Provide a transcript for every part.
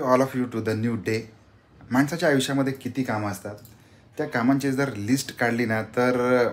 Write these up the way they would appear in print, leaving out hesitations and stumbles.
All of you to the new day. माणसाच्या आयुष्यामध्ये किती कामं असतात, त्या कामांची जर लिस्ट काढली ना तर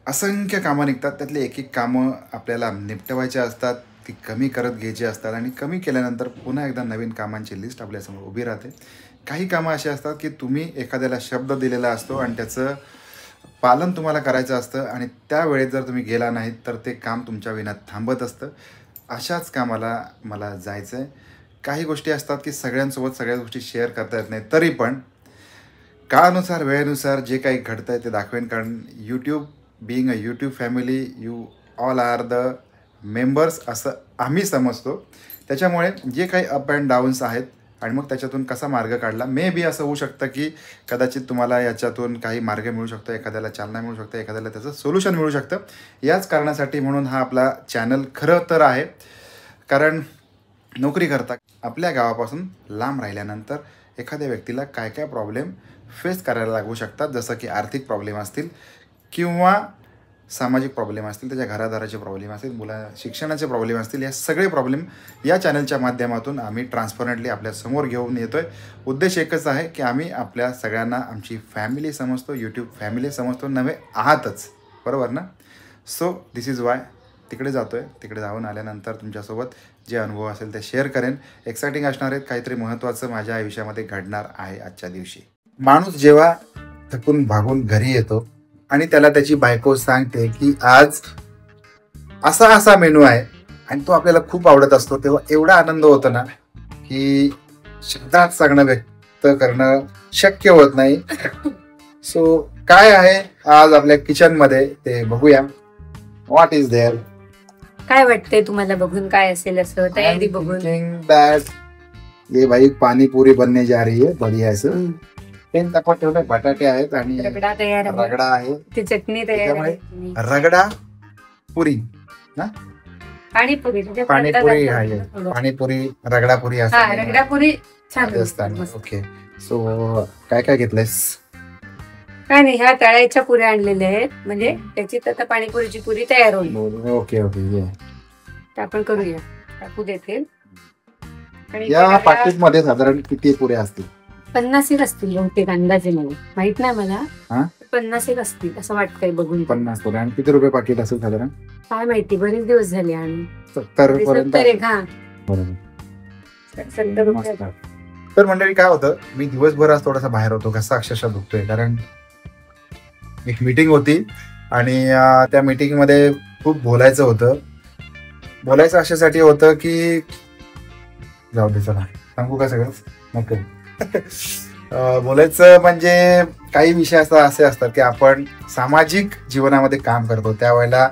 असंख्य कामं निघतात. त्यातले एक एक कामं आपल्याला निपटवायचे असतात, ती कमी करत घ्यायची असतात आणि कमी केल्यानंतर पुन्हा एकदा नवीन कामांची लिस्ट आपल्यासमोर उभी राहते. काही कामं अशी असतात की तुम्ही एखाद्याला शब्द दिलेला असतो आणि त्याचं पालन तुम्हाला करायचं असतं आणि त्यावेळेत जर तुम्ही गेला नाहीत तर ते काम तुमच्या विना थांबत असतं. अशाच कामाला मला जायचं आहे. काही गोष्टी असतात की सगळ्यांसोबत सगळ्या गोष्टी शेअर करता येत नाही, तरी पण काळानुसार वेळेनुसार जे काही घडतं आहे ते दाखवेन. कारण YouTube being a YouTube family, you all are the members असं आम्ही समजतो. त्याच्यामुळे जे काही अप अँड डाऊन्स आहेत आणि मग त्याच्यातून कसा मार्ग काढला, मे बी असं होऊ शकतं की कदाचित तुम्हाला याच्यातून काही मार्ग मिळू शकतो, एखाद्याला चालना मिळू शकतं, एखाद्याला त्याचं सोल्युशन मिळू शकतं. याच कारणासाठी म्हणून हा आपला चॅनल खरं तर आहे. कारण नोकरी करता आपल्या गावापासून लांब राहिल्यानंतर एखाद्या व्यक्तीला काय काय प्रॉब्लेम फेस करायला लागू शकतात, जसं की आर्थिक प्रॉब्लेम असतील किंवा सामाजिक प्रॉब्लेम असतील, त्याच्या घरादाराचे प्रॉब्लेम असतील, मुला शिक्षणाचे प्रॉब्लेम असतील, या सगळे प्रॉब्लेम या चॅनलच्या माध्यमातून आम्ही ट्रान्सपरंटली आपल्यासमोर घेऊन येतो आहे. उद्देश एकच आहे की आम्ही आपल्या सगळ्यांना आमची फॅमिली समजतो, यूट्यूब फॅमिली समजतो, नव्हे आहातच, बरोबर ना? सो दिस इज वाय तिकडे जातो आहे. तिकडे जाऊन आल्यानंतर तुमच्यासोबत जे अनुभव असेल ते शेअर करेन. एक्साइटिंग असणार आहेत, काहीतरी महत्त्वाचं माझ्या आयुष्यामध्ये घडणार आहे आजच्या दिवशी. माणूस जेव्हा थकून भागून घरी येतो आणि त्याला त्याची बायको सांगते की आज असा असा मेनू आहे आणि तो आपल्याला खूप आवडत असतो, तेव्हा एवढा आनंद होतो ना की शब्दात सांगणं, व्यक्त करणं शक्य होत नाही. सो काय आहे आज आपल्या किचनमध्ये ते बघूया. What is there? काय वाटतंय तुम्हाला बघून? काय असेल असं तयारी बघून? ये भाई पानी पूरी बनने जा रही है, बढ़िया असं. पेन तापत ठेवलंय, बटाटे आहेत आणि रगडा तयार आहे, रगडा आहे, ती चटणी तयार आहे, रगडा पुरी ना, पाणीपुरी पाणीपुरी आहे, पाणीपुरी रगडापुरी असं रगडापुरी छान असतात. ओके, सो काय काय घेतलंयस? काय नाही, ह्या तळ्याच्या पुऱ्या आणलेल्या आहेत, म्हणजे त्याची आता पाणीपुरीची पुरी तयार होईल. ओके ओके, आपण करूया. टाकू देते. या पाकिट मध्ये साधारण किती पुऱ्या असतील? 50 असतील बहुतेक, अंदाजे मला माहित नाही. मला 50 असतील असं वाटतंय बघून. 50 पुऱ्या. आणि किती रुपये पाकिट असेल साधारण? काय माहिती, बरेच दिवस झाले. आणि 70 पर्यंत. तर मंडळी काय होतं, मी दिवसभर आज थोडासा बाहेर होतो, घसा अक्षरशः दुखतोय. कारण एक मीटिंग होती आणि त्या मीटिंग मध्ये खूप बोलायचं होतं. बोलायचं अशासाठी होतं की जाऊ दे, चला सांगू का सगळं? नको. बोलायचं म्हणजे काही विषय असे असतात की आपण सामाजिक जीवनामध्ये काम करतो, त्यावेळेला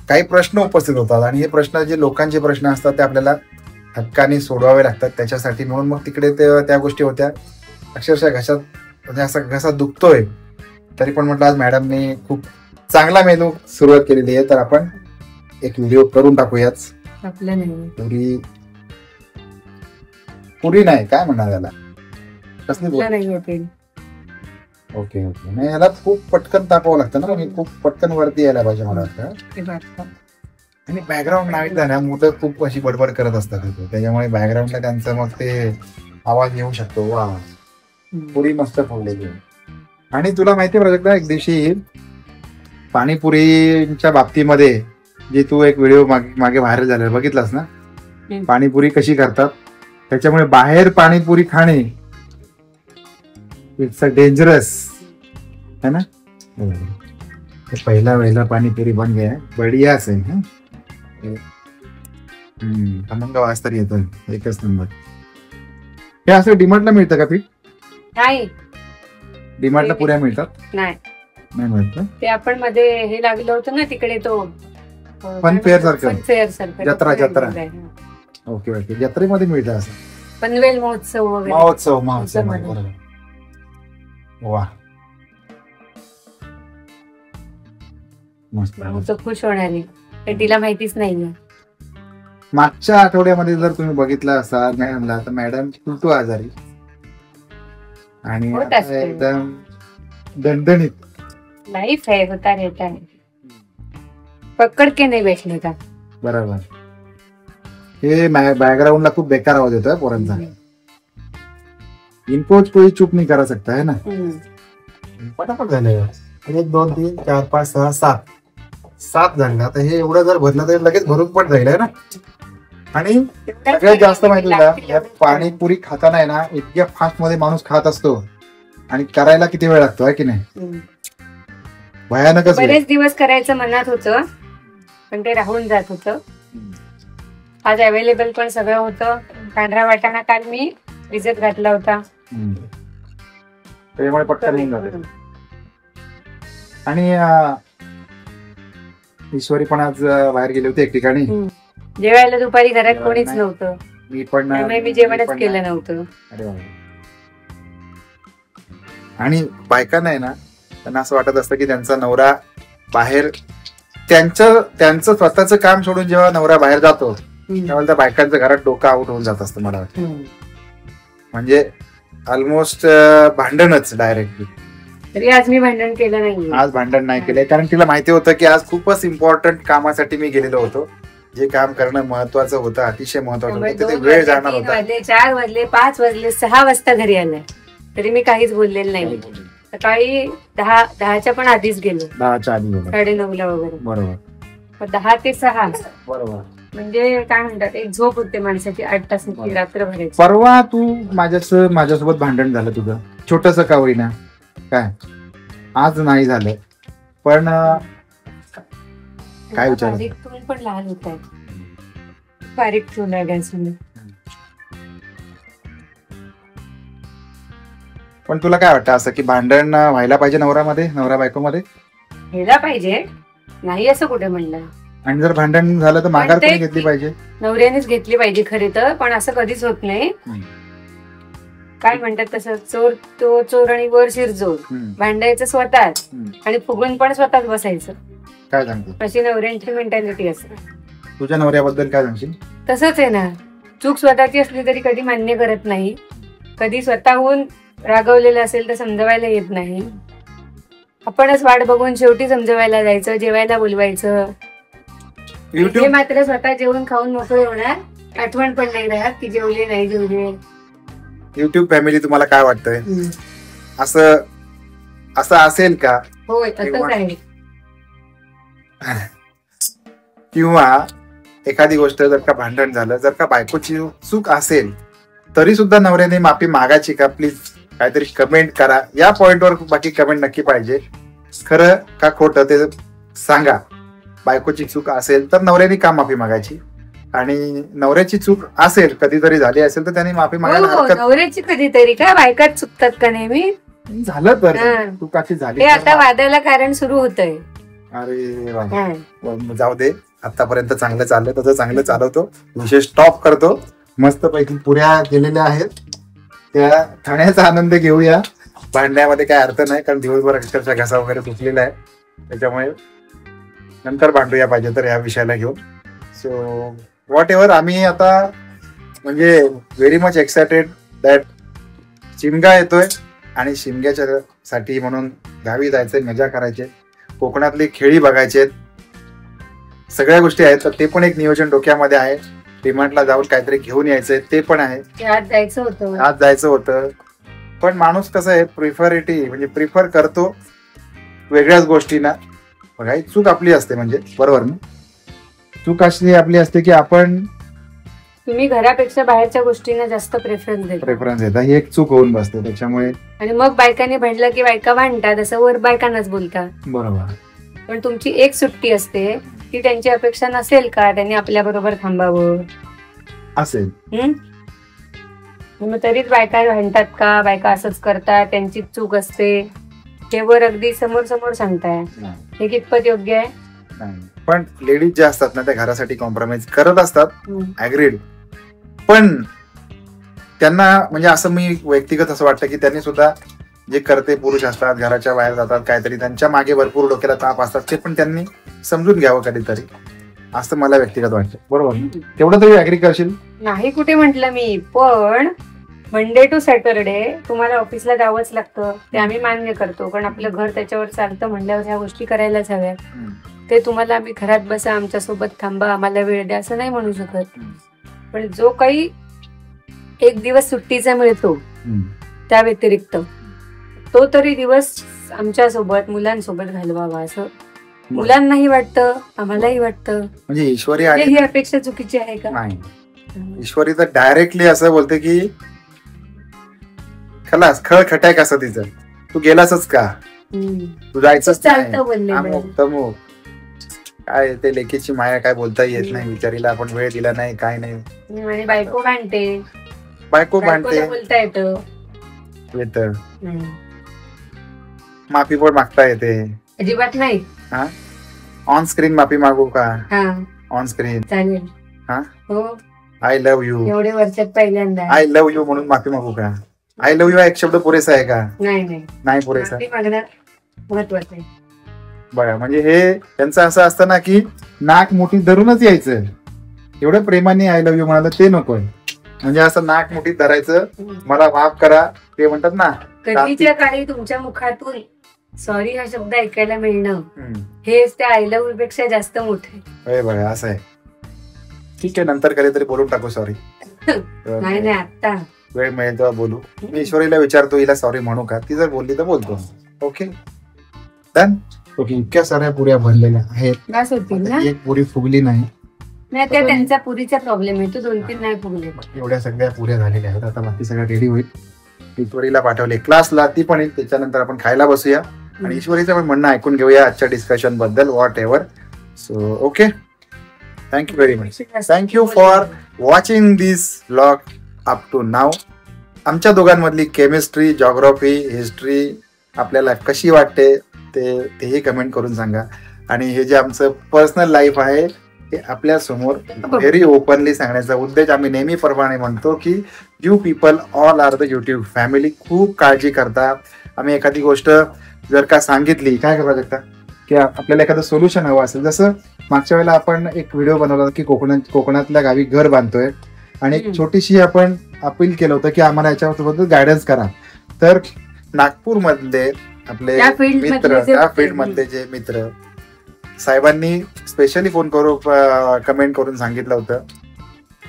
काही प्रश्न उपस्थित होतात आणि हे प्रश्न, जे लोकांचे प्रश्न असतात, ते आपल्याला हक्काने सोडवावे लागतात. त्याच्यासाठी म्हणून मग तिकडे त्या गोष्टी होत्या. अक्षरशः घशात, म्हणजे असा घसा दुखतोय, तरी पण म्हटलं आज मॅडमने खूप चांगला मेनू सुरुवात केलेली आहे, तर आपण एक व्हिडिओ करून टाकूयाच. पुरी पुरी नाही, काय म्हणणार त्याला, कसली? Okay okay. नाही, याला खूप पटकन तापवावं लागतं ना, म्हणजे खूप पटकन वरती यायला पाहिजे मला वाटतं. आणि बॅकग्राऊंड नाही ना, मुलं खूप अशी बडबड करत असतात, त्याच्यामुळे बॅकग्राऊंडला त्यांचं मग ते आवाज येऊ शकतो. वा, पुरी मस्त फोडलेली. आणि तुला माहिती प्राजक्ता, एक दिवशी पाणीपुरीच्या बाबतीमध्ये जे तू एक व्हिडिओ मागे व्हायरल झालेला बघितलास ना, पाणीपुरी कशी करतात, त्याच्यामुळे बाहेर पाणीपुरी खाणे इट्स अ डेंजरस है ना. पहिला वेळेला पाणीपुरी बन गया, बढिया से. खमंग वास तरी येतो, एकच नंबर. हे असं डीमार्टला मिळतं का पीठ? नाही, डीमार्टला पुऱ्या मिळतात? नाही मिळत. ते आपण मध्ये हे लागलं होतं ना तिकडे, तो फन फेअर सारखं, जत्रा. ओके ओके, जत्रेमध्ये मिळतं असं. पनवेल महोत्सव वगैरे. महोत्सव. वा, मस्त. खुश होणारी, तिला माहितीच नाही. मागच्या आठवड्यामध्ये जर तुम्ही बघितलं असाल मॅडमला, तर मॅडम तू आजारी आणि एकदम दणदणीत लाईफ आहे, होता रहता है, पकड के नाही बैठने का. बरोबर. हे बॅकग्राउंडला खूप बेकार आवाज येतोय पोरांचा. इनपोच कोई चूक नहीं करा सकता है ना. पटापट झाले. 1 2 3 4 5 6 7 झाले. आता हे एवढं जर भरलं तर लगेच भरून पण जाईल आहे ना. आणि सगळ्यात जास्त माहिती का, पाणीपुरी खाताना आहे ना इतक्या फास्ट मध्ये माणूस खात असतो आणि करायला किती वेळ लागतो आहे की नाही. भयानकच. बरेच दिवस करायचं मनात होतं पण ते राहून जात होतं. आज अवेलेबल पण सगळं होतं. पांढरा वाटाणा काल मी भिजत घातला होता त्यामुळे पटकन होऊन जाते. आणि ईश्वरी पण आज बाहेर गेली होती एक ठिकाणी जेवायला. दुपारी घरात कोणीच नव्हतं. मी जेवणच केलं नव्हतं. आणि बायकांना आहे ना त्यांना असं वाटत असतं की त्यांचा नवरा बाहेर, त्यांचं स्वतःचं काम सोडून जेव्हा नवरा बाहेर जातो त्यावेळेला त्या बायकांचं घरात डोकं आउट होऊन जात असतं मला वाटतं. म्हणजे ऑलमोस्ट भांडणच डायरेक्टली. तरी आज मी भांडण केलं नाही. आज भांडण नाही केलंय कारण तिला माहिती होतं की आज खूपच इम्पॉर्टंट कामासाठी मी गेलेलो होतो. जे काम करणं महत्वाचं होतं, अतिशय महत्वाचं होतं. तिथे वेळ जाणार होता. 3 वाजले 4 वाजले 5 वाजले 6 वाजता घरी आलाय तरी मी काहीच बोललेलं नाही. सकाळी 10च्या पण आधीच गेलो. 10च्या आधी 9:30ला वगैरे. बरोबर. 10 ते 6 बरोबर. म्हणजे काय म्हणतात एक झोप होते माणसाची 8 तासाची रात्र भरायची. परवा तू माझ्यासोबत भांडण झालं तुझं छोटस का होईना काय, आज नाही झालं पण काय विचार. तुम्ही पण लहान होत आहे. बारीक ठेवला गॅस. पण तुला काय वाटतं असं की भांडण व्हायला पाहिजे नवरा बायकोमध्ये? व्हायला पाहिजे नाही असं कुठे म्हणलं. आणि जर भांडण झालं तर माघार कोणी घेतली पाहिजे? नवऱ्यानेच घेतली पाहिजे खरे तर. पण असं कधीच होत नाही. काय म्हणतात तसं चोर आणि वर शिरजोर. भांडायचं स्वतःच आणि फुगून पण स्वतःच बसायचं. काय सांगतो? अशी नवऱ्यांची मेंटॅलिटी असते. तुझ्या नवऱ्याबद्दल काय सांगशील? तसंच आहे ना. चूक स्वतःची असली तरी कधी मान्य करत नाही. कधी स्वतःहून रागवलेलं असेल तर समजवायला येत नाही. आपणच वाट बघून शेवटी समजवायला जायचं, जेवायला बोलवायचं. ते मात्र स्वतः जेवण खाऊन मोकळे होणार. आठवण पण नाही राहत की जेवले नाही जेवले. युट्यूब फॅमिली तुम्हाला काय वाटतंय? असं असेल का? होय तसंच आहे. किंवा एखादी गोष्ट जर का भांडण झालं, जर का बायकोची चूक असेल तरी सुद्धा नवऱ्याने माफी मागायची का? प्लीज काहीतरी कमेंट करा या पॉइंटवर. बाकी कमेंट नक्की पाहिजे. खरं का खोटं ते सांगा. बायकोची चूक असेल तर नवऱ्याने का माफी मागायची, आणि नवऱ्याची चूक असेल कधीतरी झाली असेल तर त्याने माफी मागायला हरकत. नवऱ्याची कधीतरी काय बायकाच चुकतात का नेहमी? झालं तर चुकाची झाली. ते आता वादाला कारण सुरू होतंय. अरे जाऊ दे. आतापर्यंत चांगलं चाललंय तसं चांगलं चालवतो. विशेष स्टॉप करतो. मस्त पैकी पुऱ्या केलेल्या आहेत. त्या खाण्याचा आनंद घेऊया. भांडण्यामध्ये काय अर्थ नाही कारण दिवसभर अक्षरशः घसा वगैरे दुखलेला आहे. त्याच्यामुळे नंतर भांडूया पाहिजे तर या विषयाला घेऊन. So what ever. आम्ही आता म्हणजे very much excited that Shimga येतोय आणि शिमग्याच्या साठी म्हणून गावी जायचंय, मजा करायची, कोकणातली खेळी बघायचे, सगळ्या गोष्टी आहेत. तर ते पण एक नियोजन डोक्यामध्ये आहे. डिमांडला जाऊन काहीतरी घेऊन यायचंय ते पण आहे. आज जायचं होतं पण माणूस कसं आहे प्रिफर करतो वेगळ्याच गोष्टींना. बघा चूक आपली असते म्हणजे बरोबर ना. चूक अशी आपली असते की तुम्ही घरापेक्षा बाहेरच्या गोष्टींना जास्त प्रेफरन्स देता. ही एक चूक होऊन बसते त्याच्यामुळे. आणि मग बायकांनी भांडलं की बायका भांडतात असं वर बायकांनाच बोलतात. बरोबर. पण तुमची एक सुट्टी असते ती त्यांची अपेक्षा नसेल का त्यांनी आपल्या बरोबर थांबावं असेल. मग तरीच बायका भांडतात का? बायका असंच करतात, त्यांची चूक असते. ते वर अगदी समोर सांगताय. हे कितपत योग्य आहे? पण लेडीज ज्या असतात ना त्या घरासाठी कॉम्प्रोमाइज करत असतात. ऍग्रीड. पण त्यांना म्हणजे असं मी व्यक्तिगत असं वाटतं की त्यांनी सुद्धा जे करते पुरुष असतात घराच्या बाहेर जातात काहीतरी त्यांच्या मागे भरपूर डोक्याला ताप असतात ते पण त्यांनी समजून घ्यावं कधीतरी असं मला व्यक्तिगत वाटतं. बरोबर. तेवढं तरी ऍग्री करशील? नाही कुठे म्हटलं मी. पण मंडे टू सॅटरडे तुम्हाला ऑफिसला जावंच लागतं ते आम्ही मान्य करतो कारण आपलं घर त्याच्यावर चालतं म्हणल्यावर ह्या गोष्टी करायलाच हव्यात. ते तुम्हाला आम्ही घरात बसा, आमच्या सोबत थांबा, आम्हाला वेळ द्या असं नाही म्हणू शकत. पण जो काही एक दिवस सुट्टीचा मिळतो हम्म. त्या व्यतिरिक्त तो तरी दिवस आमच्या सोबत मुलांसोबत घालवावा असं मुलांनाही वाटतं, आम्हालाही वाटतं. म्हणजे ईश्वरी म्हणजे आली ही अपेक्षा चुकीची आहे का? नाही. ईश्वरी तर डायरेक्टली असं बोलते की खलास खळ खटाक असं तिचं, तू गेलासच का, हम्म. तू जायचंच चालतं नाही. बोलले अमुक तमुक. काय ते लेकीची माया काय बोलता येत नाही, बिचारीला आपण वेळ दिला नाही काय नाही. आणि बायको भांडते, बायको बायकोला भांडते बोलता येतं. येत, हम्म. माफी पण मागता येते. अजिबात नाही. ऑन स्क्रीन माफी मागू का? हा ऑन स्क्रीन चालेल. हा? हो आय लव्ह यू, एवढे वर्षात पहिल्यांदा. आय लव्ह यू म्हणून माफी मागू का? आय लव्ह यू हा एक शब्द पुरेसा आहे का? नाही नाही, नाही पुरेसा. माफी मागणं महत्वाचं आहे. बघा म्हणजे हे त्यांचं असं असतं ना की नाक मोठी धरूनच यायचं, एवढं प्रेमाने आय लव्ह यू म्हणाल ते नकोय. म्हणजे असं नाक मोठीत धरायचं, मला माफ करा ते म्हणतात ना. कधीच्या काळी तुमच्या मुखातून सॉरी हा शब्द ऐकायला मिळणं हम्म. हेच त्या आय लव्ह यू पेक्षा जास्त मोठे. होय बघा असं आहे. ठीक आहे, नंतर कधीतरी बोलून टाकू सॉरी. नाही नाही, आता वेळ मिळेल तेव्हा बोलू. मी ईश्वरीला विचारतो हिला सॉरी म्हणू का, ती जर बोलली तर बोलतो. Okay done. ओके, इतक्या साऱ्या पुऱ्या भरलेल्या आहेत, बस होतील ना. एक पुरी फुगली नाही. नाही त्या त्यांचा पुरीचा प्रॉब्लेम आहे, तो 2-3 नाही फुगले. एवढ्या सगळ्या पुऱ्या झालेल्या आहेत. आता बाकी सगळं रेडी होईल. ईश्वरीला पाठवले क्लासला, ती पण येईल. त्याच्यानंतर आपण खायला बसूया आणि ईश्वरीचं पण म्हणणं ऐकून घेऊया आजच्या डिस्कशन बद्दल, whatever. So okay, thank you very much. Thank you for watching this vlog up to now. आमच्या दोघांमधली केमिस्ट्री, जॉग्राफी, हिस्ट्री आपल्याला कशी वाटते तेही कमेंट करून सांगा. आणि हे जे आमचं पर्सनल लाईफ आहे ते आपल्या समोर व्हेरी ओपनली सांगण्याचा उद्देश आम्ही नेहमीप्रमाणे म्हणतो की you people all are the YouTube family. खूप काळजी करता. आम्ही एखादी गोष्ट जर का सांगितली, काय करू शकता की आपल्याला एखादं सोल्युशन हवं असेल, जसं मागच्या वेळेला आपण एक व्हिडिओ बनवला की कोकणातल्या गावी घर बांधतोय आणि एक छोटीशी आपण अपील केलं होतं की आम्हाला याच्याबद्दल गायडन्स करा. तर नागपूर मधले आपले मित्र, त्या फील्ड मधले जे मित्र साहेबांनी स्पेशली फोन करून कमेंट करून सांगितलं होतं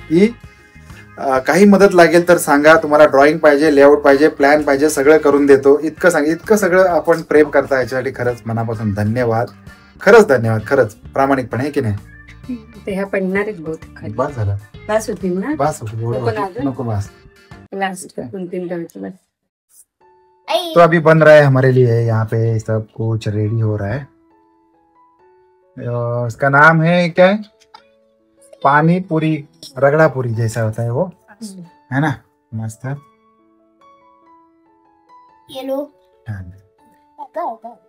की काही मदत लागेल तर सांगा, तुम्हाला ड्रॉइंग पाहिजे, लेआउट पाहिजे, प्लॅन पाहिजे, सगळं करून देतो. इतकं सगळं आपण प्रेम करता, याच्यासाठी खरंच मनापासून धन्यवाद. खरंच धन्यवाद, खरंच प्रामाणिकपणे, आहे की नाही? ते ह्या पडणारच बहुत बस झालं, बस होतील ना. बस होती, नको बस. लास्ट 2-3 टर्म्स बस. तो अभी बन रहा है हमारे लिए, यहाँ पे सब कुछ रेडी हो रहा है. इसका नाम है क्या है, पानी पूरी, रगड़ा पूरी जैसा होता है वो, है ना, मस्त.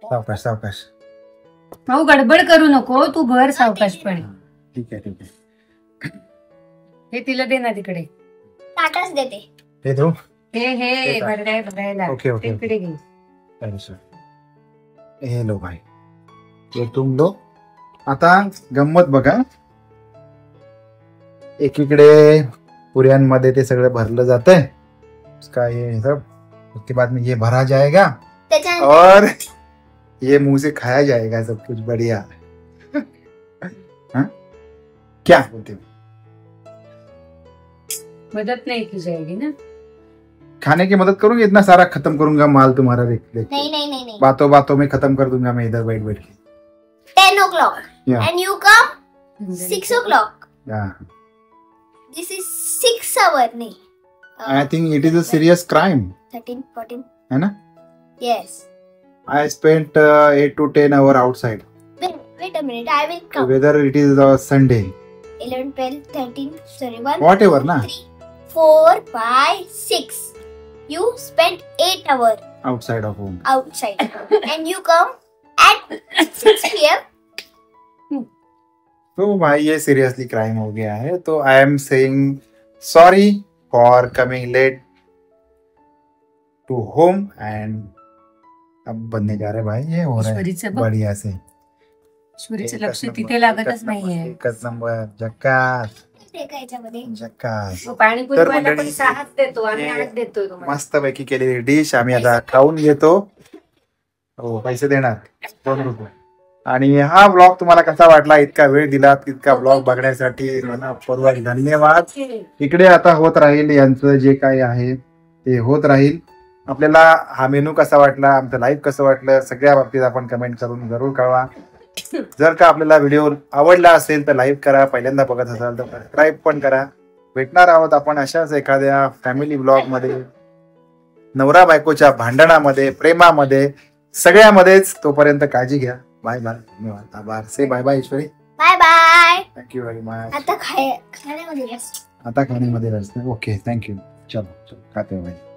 सावकाश सावकाश, भाऊ गडबड करू नको, तू भर सावकाशपणे. ठीक आहे ठीक आहे. हे तिला दे ना तिकडे. ताटाच देते. ते देऊ. हे भरायला. ओके ओके, तिकडे घे. हे लो भाई, ये तुम लो. आता गंमत बघा, एकीकडे पुऱ्यांमध्ये ते सगळं भरलं जातंय, उसका ये सब, उसके बाद में ये भरा जाएगा और ये मुंह से खाया जाएगा सब कुछ बढ़िया. हाँ? क्या बोलते हो? मदद नहीं की जाएगी ना. खाने की मदद करूंगी, इतना सारा खत्म करूंगा माल तुम्हारा देख देख. नहीं नहीं नहीं नहीं. बातों बातों में खत्म कर दूंगा मैं इधर बैठ बैठ के. 10 o'clock. Yeah. And you come 6 o'clock. Yeah. This is 6 hour नहीं. I think it is a serious crime. 13, 14. है ना? Yes. I spent 8 to 10 hours outside. Wait a minute. I will count. Whether it is Sunday. 11, 12, 13. Sorry, 1. Whatever, na? 3, 4, 5, 6. You spent 8 hours Outside of home. outside. And you come at 6 p.m. तो भाई ये seriously crime हो गया है. तो I am saying sorry for coming late to home. And अब बनने जा रहे भाई, ये हो रहा है ईश्वरीचं बघ. बढ़िया से. ईश्वरीचं एकच लक्ष नंबर, तिथे लागतच एकच नंबर, नाहीये. एकच नंबर, जक्कास याच्यामध्ये जक्कास. तो पाणीपुरी तर वाला पण मंडळी, 6 हात देतो, आम्ही हे 8 देतोय तुम्हाला. मस्त पैकी केलेली डिश आम्ही आता खाऊन घेतो. हो, पैसे देणार 2 रुपये. आणि हा ब्लॉग तुम्हाला कसा वाटला, इतका वेळ दिलात इतका ब्लॉग बघण्यासाठी मनपूर्वक धन्यवाद. इकडे आता होत राहील यांचं जे काही आहे ते होत राहील. आपल्याला हा मेनू कसा वाटला, आमचं लाईव्ह कसं वाटलं, सगळ्या बाबतीत आपण कमेंट करून जरूर कळवा. जर का आपल्याला व्हिडिओ आवडला असेल तर लाईक करा, पहिल्यांदा बघत असाल तर सबस्क्राईब पण करा. भेटणार आहोत आपण अशाच एखाद्या फॅमिली ब्लॉग मध्ये, नवरा बायकोच्या भांडणामध्ये, प्रेमामध्ये, सगळ्यामध्येच. तोपर्यंत काळजी घ्या. Bye bye. धन्यवाद. आभार. Say bye bye Ishwari. Bye bye. Thank you very much. आता खाण्यामध्ये व्यस्त. आता खाण्यामध्ये रस. Okay thank you. चलो चलो खाते बाय.